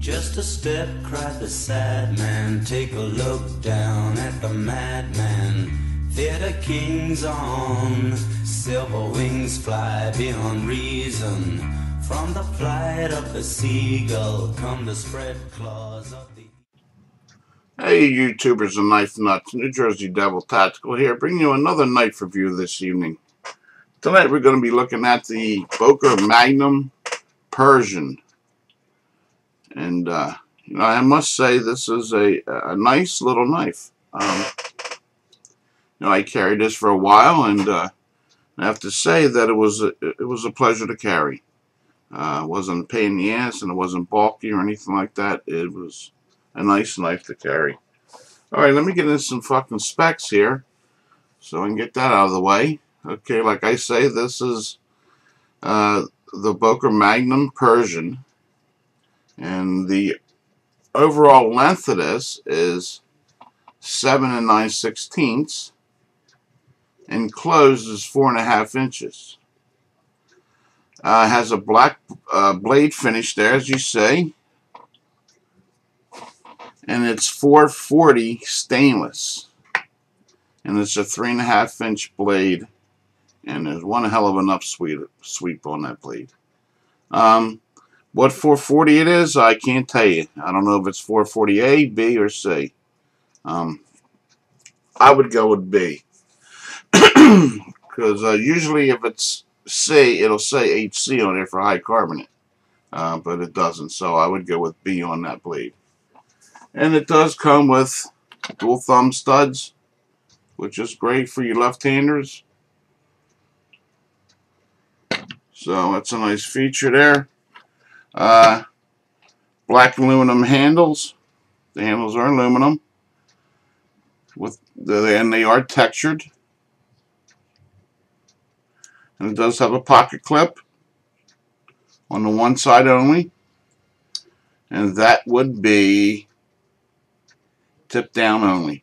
Just a step, cried the sad man. Take a look down at the madman. Theater kings on silver wings fly beyond reason. From the flight of the seagull come the spread claws of the... Hey YouTubers and Knife Nuts, New Jersey Devil Tactical here, bringing you another knife review this evening. Tonight we're going to be looking at the Boker Magnum Persian. And, I must say this is a nice little knife. I carried this for a while, and I have to say that it was a pleasure to carry. It wasn't a pain in the ass, and it wasn't bulky or anything like that. It was a nice knife to carry. Alright, let me get into some fucking specs here, so I can get that out of the way. Okay, like I say, this is the Boker Magnum Persian. And the overall length of this is 7 9/16, and closed is 4.5 inches. Has a black blade finish there, as you see, and it's 440 stainless, and it's a 3.5 inch blade, and there's one hell of an sweep on that blade. What 440 it is, I can't tell you. I don't know if it's 440 A, B, or C. I would go with B. Because usually if it's C, it'll say HC on there for high carbonate. But it doesn't, so I would go with B on that blade. And it does come with dual thumb studs, which is great for you left-handers. So that's a nice feature there. Black aluminum handles. The handles are aluminum, and they are textured. And it does have a pocket clip on the one side only, and that would be tip down only.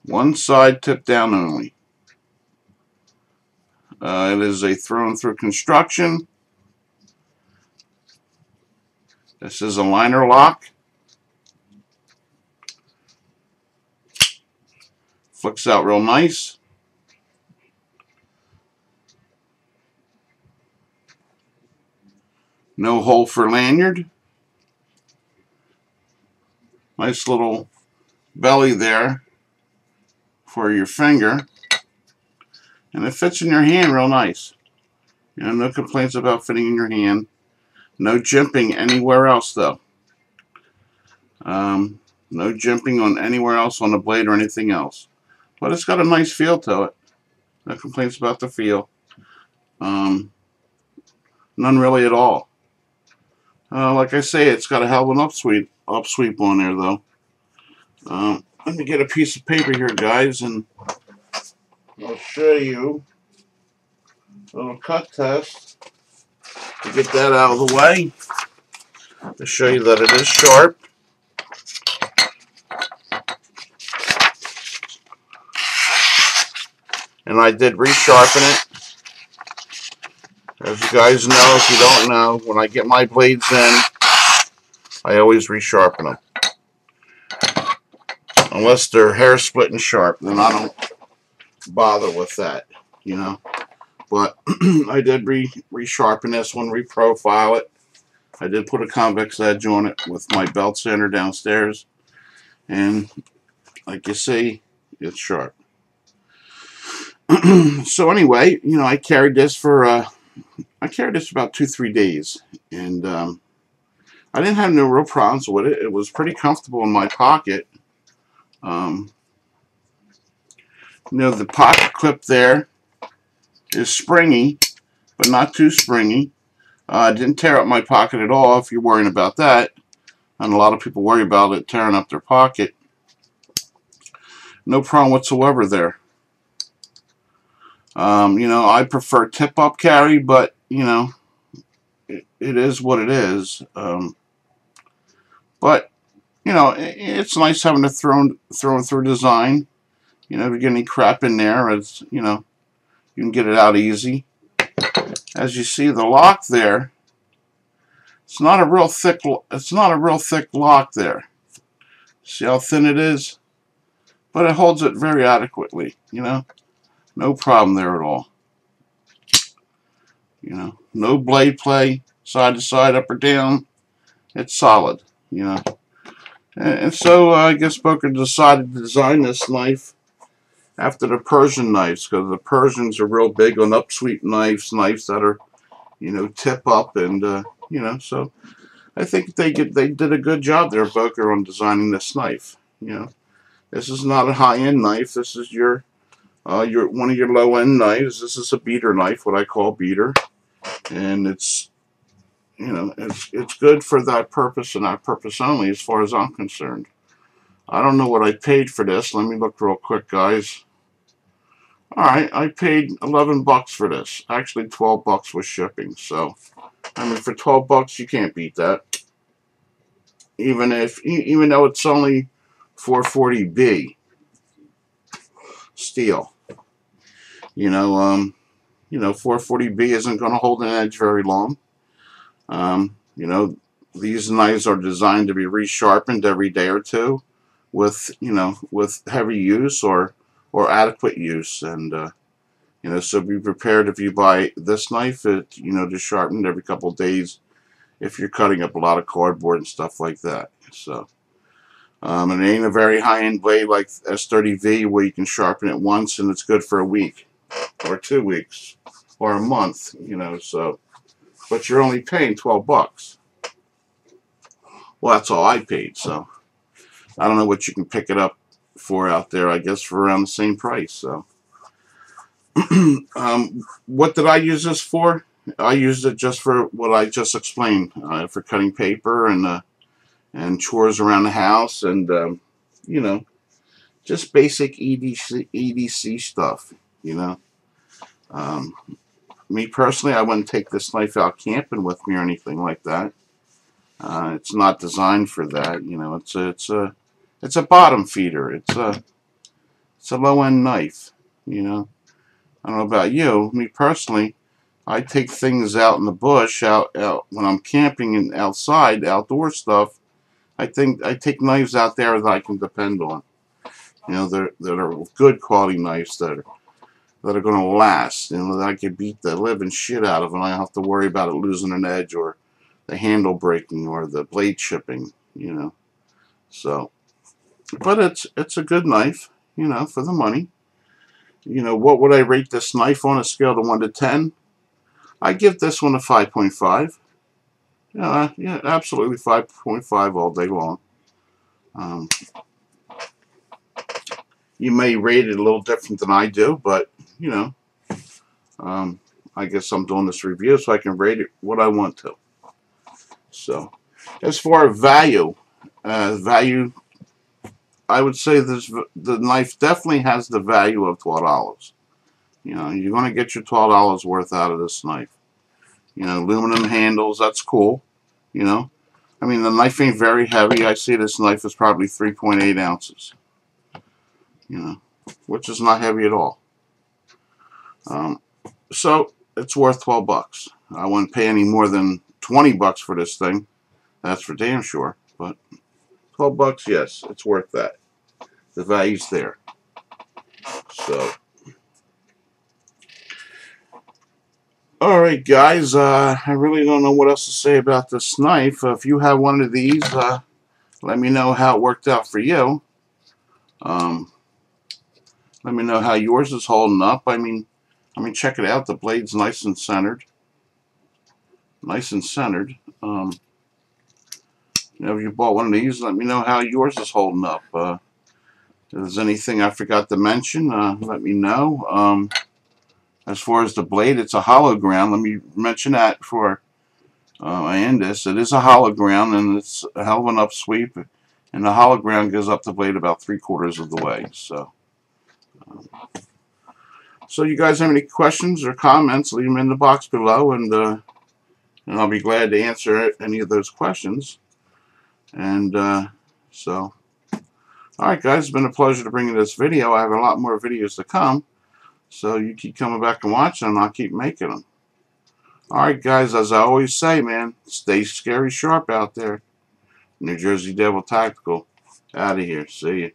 One side tip down only. It is a through-and-through construction. This is a liner lock. Flicks out real nice. No hole for lanyard. Nice little belly there for your finger. And it fits in your hand real nice. No complaints about fitting in your hand. No jimping anywhere else though. No jimping on anywhere else on the blade or anything else. But it's got a nice feel to it. No complaints about the feel. None really at all. Like I say, it's got a hell of an upsweep on there though. Let me get a piece of paper here, guys, and I'll show you a little cut test to get that out of the way, to show you that it is sharp. And I did resharpen it. As you guys know, if you don't know, when I get my blades in, I always resharpen them. Unless they're hair splitting sharp, then I don't bother with that, But I did resharpen this one, reprofile it. I did put a convex edge on it with my belt sander downstairs, and like you see, it's sharp. So anyway, I carried this for about 2-3 days, and I didn't have no real problems with it. It was pretty comfortable in my pocket. The pocket clip there is springy, but not too springy. It didn't tear up my pocket at all, if you're worrying about that. And a lot of people worry about it tearing up their pocket. No problem whatsoever there. I prefer tip-up carry, but, it is what it is. But, it's nice having a through design. If you get any crap in there, it's, you can get it out easy. As you see, the lock there It's not a real thick. It's not a real thick lock there. See how thin it is? But it holds it very adequately. You know, no problem there at all. You know, no blade play, side to side, up or down. It's solid. You know, and so I guess Boker decided to design this knife after the Persian knives, because the Persians are real big on upsweep knives, knives that are, you know, tip up, and you know, so I think they did a good job there, Boker, on designing this knife. You know, this is not a high-end knife. This is your one of your low-end knives. This is a beater knife, what I call beater, and it's, you know, it's good for that purpose and that purpose only, as far as I'm concerned. I don't know what I paid for this. Let me look real quick, guys. Alright, I paid 11 bucks for this. Actually, 12 bucks with shipping. So, I mean, for 12 bucks, you can't beat that. Even though it's only 440B steel. You know, 440B isn't going to hold an edge very long. You know, these knives are designed to be resharpened every day or two with, you know, with heavy use or adequate use, and you know, so be prepared if you buy this knife, it, you know, just sharpened every couple of days if you're cutting up a lot of cardboard and stuff like that. So, and it ain't a very high-end blade like S30V where you can sharpen it once and it's good for a week or 2 weeks or a month, you know. So, but you're only paying 12 bucks. Well, that's all I paid. So, I don't know what you can pick it up for out there. I guess for around the same price. So, what did I use this for? I used it just for what I just explained, for cutting paper and chores around the house, and you know, just basic EDC stuff. You know, me personally, I wouldn't take this knife out camping with me or anything like that. It's not designed for that. You know, it's a bottom feeder. It's a low-end knife. You know, I don't know about you. Me personally, I take things out in the bush, out when I'm camping and outside, outdoor stuff. I take knives out there that I can depend on. You know, that are good quality knives that are going to last. You know, that I can beat the living shit out of, and I don't have to worry about it losing an edge or the handle breaking or the blade chipping. You know, so, but it's a good knife. You know, for the money. You know, what would I rate this knife on a scale of 1 to 10? I give this one a 5.5. Yeah, absolutely 5.5 all day long. You may rate it a little different than I do, but, you know, I guess I'm doing this review so I can rate it what I want to. So, as far as value, I would say the knife definitely has the value of $12. You know, you're going to get your $12 worth out of this knife. You know, aluminum handles, that's cool. You know, I mean, the knife ain't very heavy. I see this knife is probably 3.8 ounces. You know, which is not heavy at all. So it's worth 12 bucks. I wouldn't pay any more than 20 bucks for this thing. That's for damn sure. But 12 bucks, yes, it's worth that. The value's there. So, alright guys, I really don't know what else to say about this knife. If you have one of these, let me know how it worked out for you. Let me know how yours is holding up. I mean, check it out. The blade's nice and centered. Nice and centered. You know, if you bought one of these, let me know how yours is holding up. If there's anything I forgot to mention, let me know. As far as the blade, it's a hollow ground. Let me mention that before I end this. It is a hollow ground, and it's a hell of an upsweep. And the hollow ground goes up the blade about 3/4 of the way. So you guys have any questions or comments, leave them in the box below, and I'll be glad to answer any of those questions. And so, alright guys, it's been a pleasure to bring you this video. I have a lot more videos to come, so you keep coming back and watching, and I'll keep making them. Alright guys, as I always say, man, stay scary sharp out there. New Jersey Devil Tactical. Out of here. See ya.